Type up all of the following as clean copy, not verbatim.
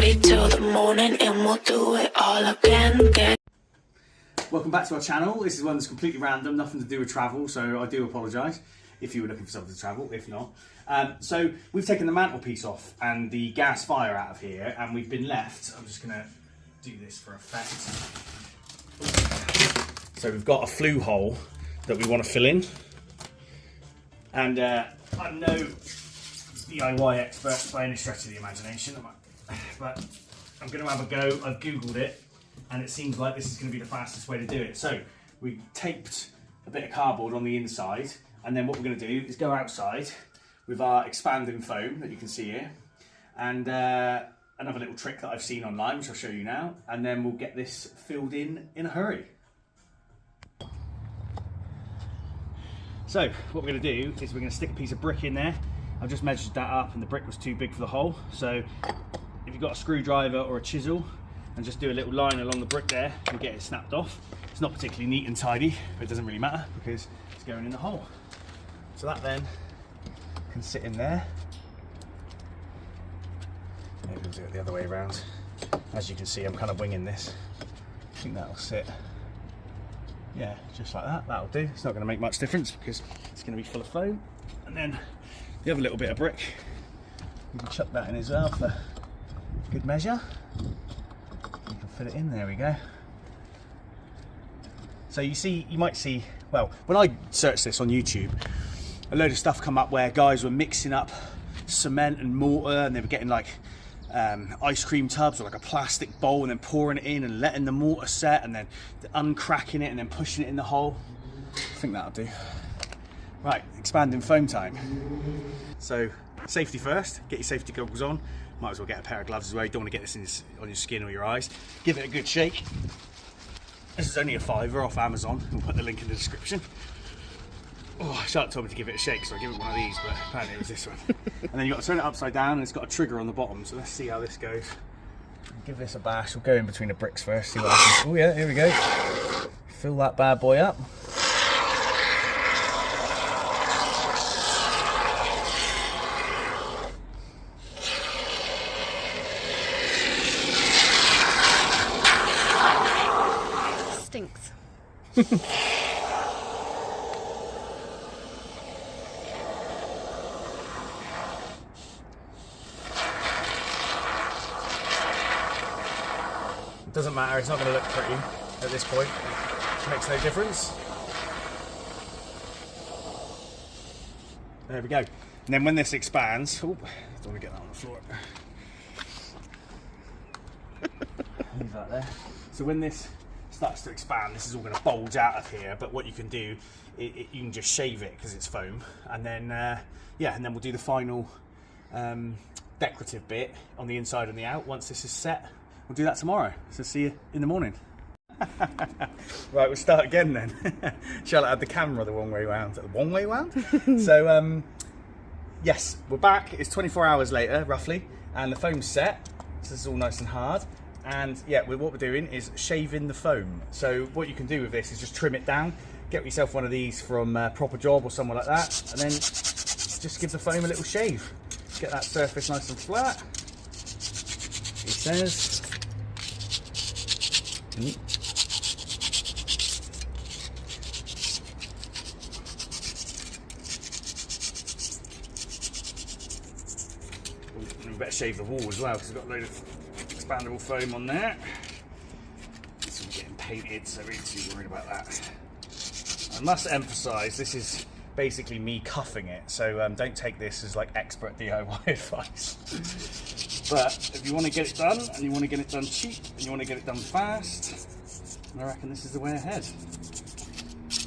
party till the morning and we'll do it all again. Welcome back to our channel. This is one that's completely random, nothing to do with travel, so I do apologise if you were looking for something to travel, if not. So we've taken the mantelpiece off and the gas fire out of here, and we've been left, I'm just going to do this for effect. So we've got a flue hole that we want to fill in, and I'm no DIY expert by any stretch of the imagination, but I'm going to have a go. I've googled it and it seems like this is going to be the fastest way to do it. So we taped a bit of cardboard on the inside, and then what we're going to do is go outside with our expanding foam that you can see here, and another little trick that I've seen online, which I'll show you now, and then we'll get this filled in a hurry. So what we're going to do is we're going to stick a piece of brick in there. I've just measured that up and the brick was too big for the hole, so if you've got a screwdriver or a chisel, and just do a little line along the brick there and get it snapped off. It's not particularly neat and tidy, but it doesn't really matter because it's going in the hole. So that then can sit in there. Maybe we'll do it the other way around. As you can see, I'm kind of winging this. I think that'll sit, yeah, just like that. That'll do. It's not going to make much difference because it's going to be full of foam. And then the other little bit of brick, you can chuck that in as well for good measure. You can fit it in, there we go. So you might see, well, when I searched this on YouTube, a load of stuff come up where guys were mixing up cement and mortar, and they were getting like ice cream tubs or like a plastic bowl and then pouring it in and letting the mortar set and then uncracking it and then pushing it in the hole. I think that'll do. Right, expanding foam time. So safety first, get your safety goggles on. Might as well get a pair of gloves as well. You don't want to get this on your skin or your eyes. Give it a good shake. This is only a £5 off Amazon. We'll put the link in the description. Oh, Charlotte told me to give it a shake, so I give it one of these, but apparently it was this one. And then you've got to turn it upside down, and it's got a trigger on the bottom, so let's see how this goes. Give this a bash. We'll go in between the bricks first, see what happens. Oh yeah, here we go. Fill that bad boy up. Stinks. It doesn't matter, it's not going to look pretty at this point. It makes no difference. There we go. And then when this expands, oh, don't want to get that on the floor. Leave that there. So when this starts to expand, this is all going to bulge out of here, but what you can do, you can just shave it because it's foam, and then yeah, and then we'll do the final decorative bit on the inside and the out once this is set. We'll do that tomorrow, so see you in the morning. Right, we'll start again then. Charlotte had the camera the wrong way round. The wrong way round? So yes, we're back. It's 24 hours later roughly, and the foam's set, so this is all nice and hard. And yeah, what we're doing is shaving the foam. So what you can do with this is just trim it down, get yourself one of these from Proper Job or somewhere like that, and then just give the foam a little shave. Get that surface nice and flat. He says. We better shave the wall as well because we've got a load of expandable foam on there. So we're getting painted, so we're not too worried about that. I must emphasise, this is basically me cuffing it, so don't take this as like expert DIY advice. But if you want to get it done, and you want to get it done cheap, and you want to get it done fast, I reckon this is the way ahead.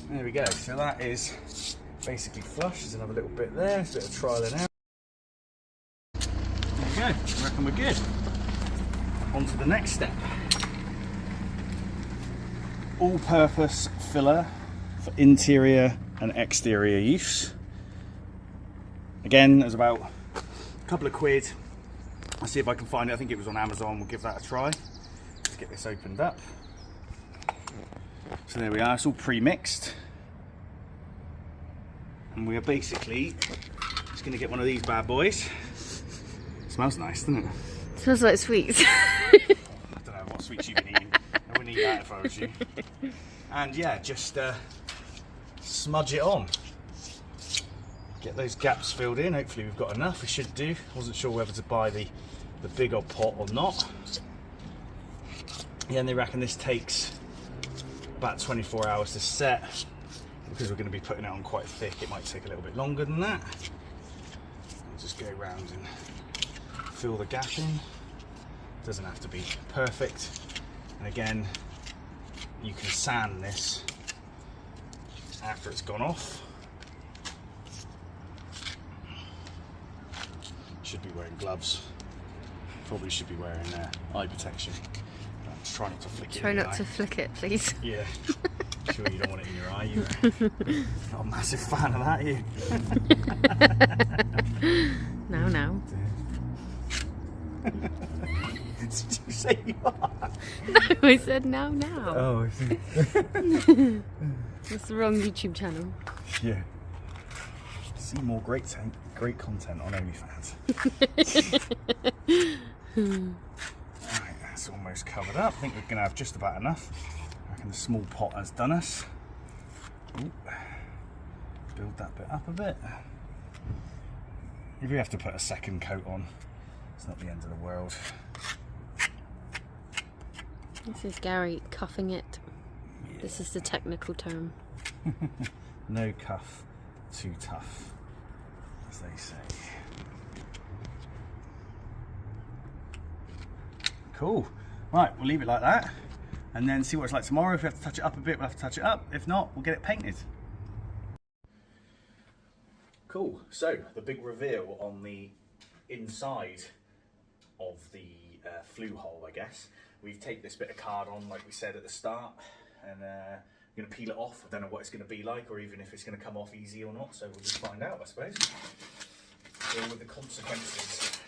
There we go, so that is basically flush. There's another little bit there, it's a bit of trial and error. There we go, I reckon we're good. On to the next step. All-purpose filler for interior and exterior use. Again, there's about a couple of quid. I'll see if I can find it. I think it was on Amazon. We'll give that a try. Let's get this opened up. So there we are, it's all pre-mixed. And we are basically just going to get one of these bad boys. Smells nice, doesn't it? Smells like sweets. I don't know what sweets you've been eating. I wouldn't eat that if I was you. And yeah, just smudge it on. Get those gaps filled in. Hopefully we've got enough. We should do. Wasn't sure whether to buy the big old pot or not. Yeah, and they reckon this takes about 24 hours to set. Because we're going to be putting it on quite thick, it might take a little bit longer than that. I'll just go around and fill the gap in. Doesn't have to be perfect. And again, you can sand this after it's gone off. Should be wearing gloves. Probably should be wearing eye protection. Try not to flick it. Try not to flick it, please. Yeah. Sure you don't want it in your eye. You're not a massive fan of that, are you? Now. Did you say you are? No, I said now. Oh, I see. That's the wrong YouTube channel. Yeah. See more great content on OnlyFans. Alright, that's almost covered up. I think we're going to have just about enough. I reckon the small pot has done us. Ooh. Build that bit up a bit. If we have to put a second coat on, it's not the end of the world. This is Gary cuffing it. Yeah. This is the technical term. No cuff, too tough, as they say. Cool. Right, we'll leave it like that and then see what it's like tomorrow. If we have to touch it up a bit, we'll have to touch it up. If not, we'll get it painted. Cool. So, the big reveal on the inside of the flue hole, I guess. We've taped this bit of card on, like we said at the start, and we're going to peel it off. I don't know what it's going to be like, or even if it's going to come off easy or not, so we'll just find out, I suppose. Deal with the consequences.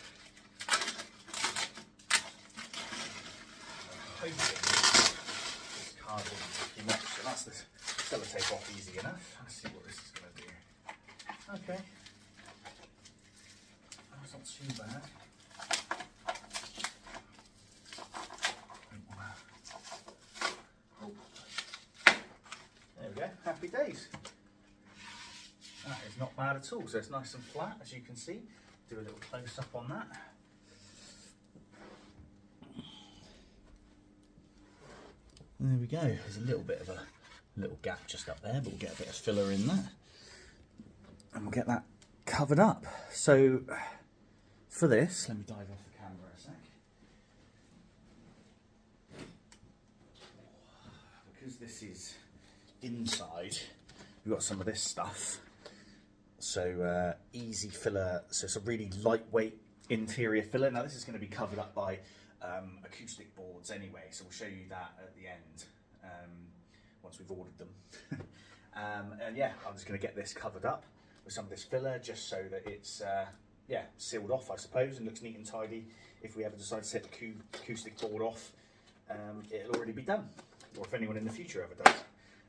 Hoping this card will be much, so that's the sellotape off easy enough. Let's see what this is going to do. Okay. That's not too bad. Oh. There we go, happy days. That is not bad at all, so it's nice and flat, as you can see. Do a little close up on that. There we go, there's a little bit of a little gap just up there, but we'll get a bit of filler in there. And we'll get that covered up. So, for this, let me dive off the camera a sec. Because this is inside, we've got some of this stuff. So, easy filler, so it's a really lightweight interior filler. Now this is going to be covered up by acoustic boards anyway, so we'll show you that at the end once we've ordered them. And yeah, I'm just going to get this covered up with some of this filler just so that it's yeah, sealed off, I suppose, and looks neat and tidy. If we ever decide to set the acoustic board off, it'll already be done, or if anyone in the future ever does.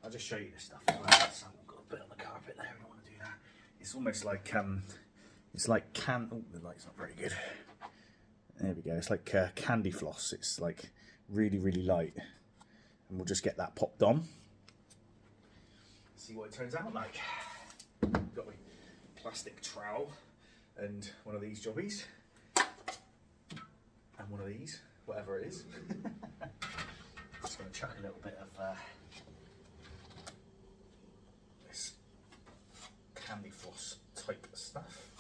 I'll just show you this stuff as well. So I've got a bit on the carpet there, we don't want to do that. It's almost like oh, the light's not very good. There we go, it's like candy floss. It's like really, really light. And we'll just get that popped on. See what it turns out like. Got my plastic trowel and one of these jobbies. And one of these, whatever it is. Just going to chuck a little bit of this candy floss type stuff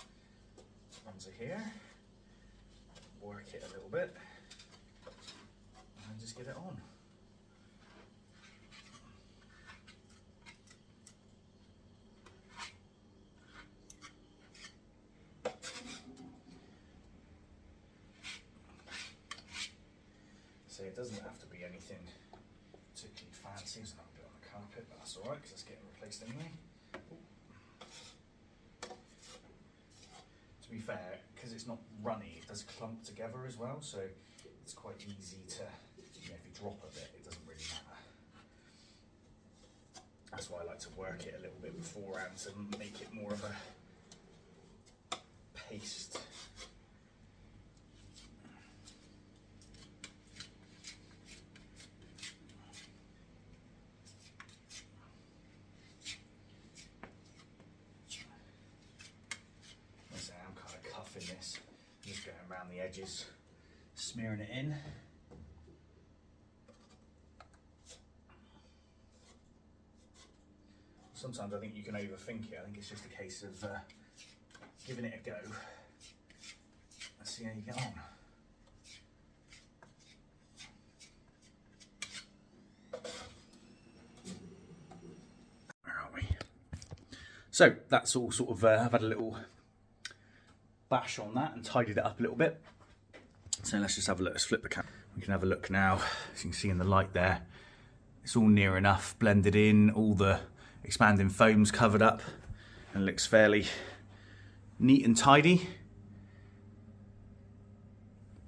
onto here. Work it a little bit and just get it on. So it doesn't have to be anything particularly fancy. There's another bit on the carpet, but that's alright because it's getting replaced anyway. To be fair, because it's not runny, it does clump together as well, so it's quite easy to, you know, if you drop a bit, it doesn't really matter. That's why I like to work it a little bit beforehand to make it more of a paste around the edges, smearing it in. Sometimes I think you can overthink it. I think it's just a case of giving it a go. Let's see how you get on. Where are we? So that's all sort of, I've had a little bash on that and tidied it up a little bit. So let's just have a look, let's flip the camera. We can have a look now, as you can see in the light there. It's all near enough blended in, all the expanding foam's covered up and looks fairly neat and tidy.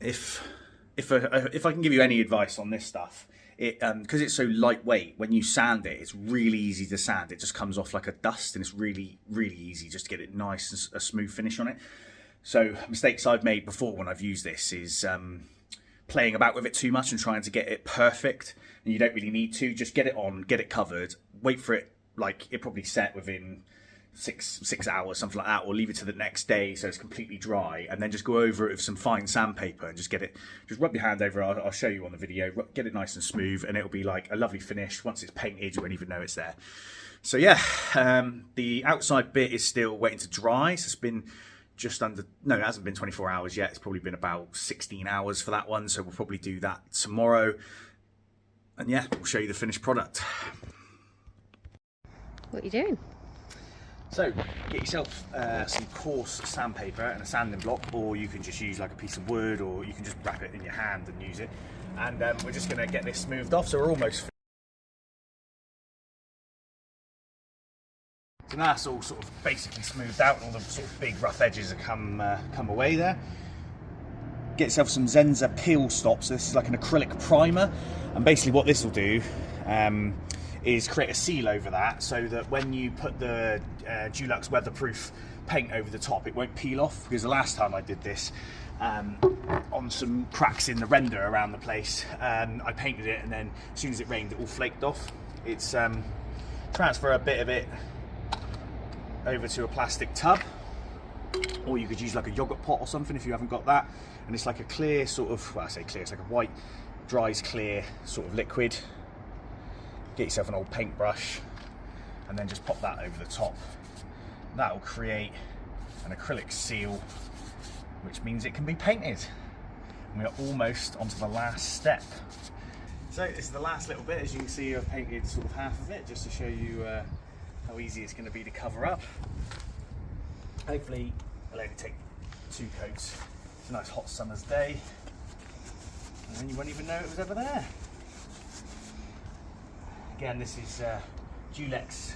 If I can give you any advice on this stuff, because it's so lightweight, when you sand it, it's really easy to sand. It just comes off like a dust, and it's really, really easy just to get it nice and a smooth finish on it. So mistakes I've made before when I've used this is playing about with it too much and trying to get it perfect, and you don't really need to. Just get it on, get it covered, wait for it, like it probably set within six hours, something like that, or leave it to the next day so it's completely dry, and then just go over it with some fine sandpaper and just rub your hand over it. I'll show you on the video, get it nice and smooth, and it'll be like a lovely finish. Once it's painted, you won't even know it's there. So yeah, the outside bit is still waiting to dry, so it's been just under, no, it hasn't been 24 hours yet, it's probably been about 16 hours for that one, so we'll probably do that tomorrow, and yeah, we'll show you the finished product. What are you doing? So get yourself some coarse sandpaper and a sanding block, or you can just use like a piece of wood, or you can just wrap it in your hand and use it. And we're just going to get this smoothed off, so we're almost. So now that's all sort of basically smoothed out, and all the sort of big rough edges have come away there. Get yourself some Zinsser peel stops. So this is like an acrylic primer, and basically what this will do is create a seal over that, so that when you put the Dulux weatherproof paint over the top, it won't peel off. Because the last time I did this on some cracks in the render around the place, I painted it, and then as soon as it rained, it all flaked off. It's transfer a bit of it over to a plastic tub, or you could use like a yogurt pot or something if you haven't got that. And it's like a clear sort of, well, I say clear, it's like a white, dries clear sort of liquid. Get yourself an old paintbrush and then just pop that over the top. That will create an acrylic seal, which means it can be painted. And we are almost onto the last step. So this is the last little bit. As you can see, I've painted sort of half of it just to show you how easy it's going to be to cover up. Hopefully it'll only take 2 coats. It's a nice hot summer's day, and then you won't even know it was ever there. Again, this is Dulux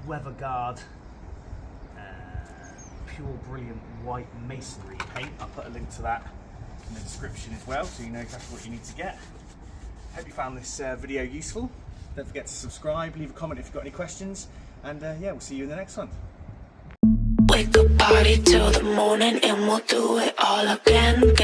Weather Guard Pure Brilliant White Masonry paint. I'll put a link to that in the description as well, so you know exactly what you need to get. Hope you found this video useful. Don't forget to subscribe, leave a comment if you've got any questions, and yeah, we'll see you in the next one. Wake up, party till the morning, and we'll do it all again.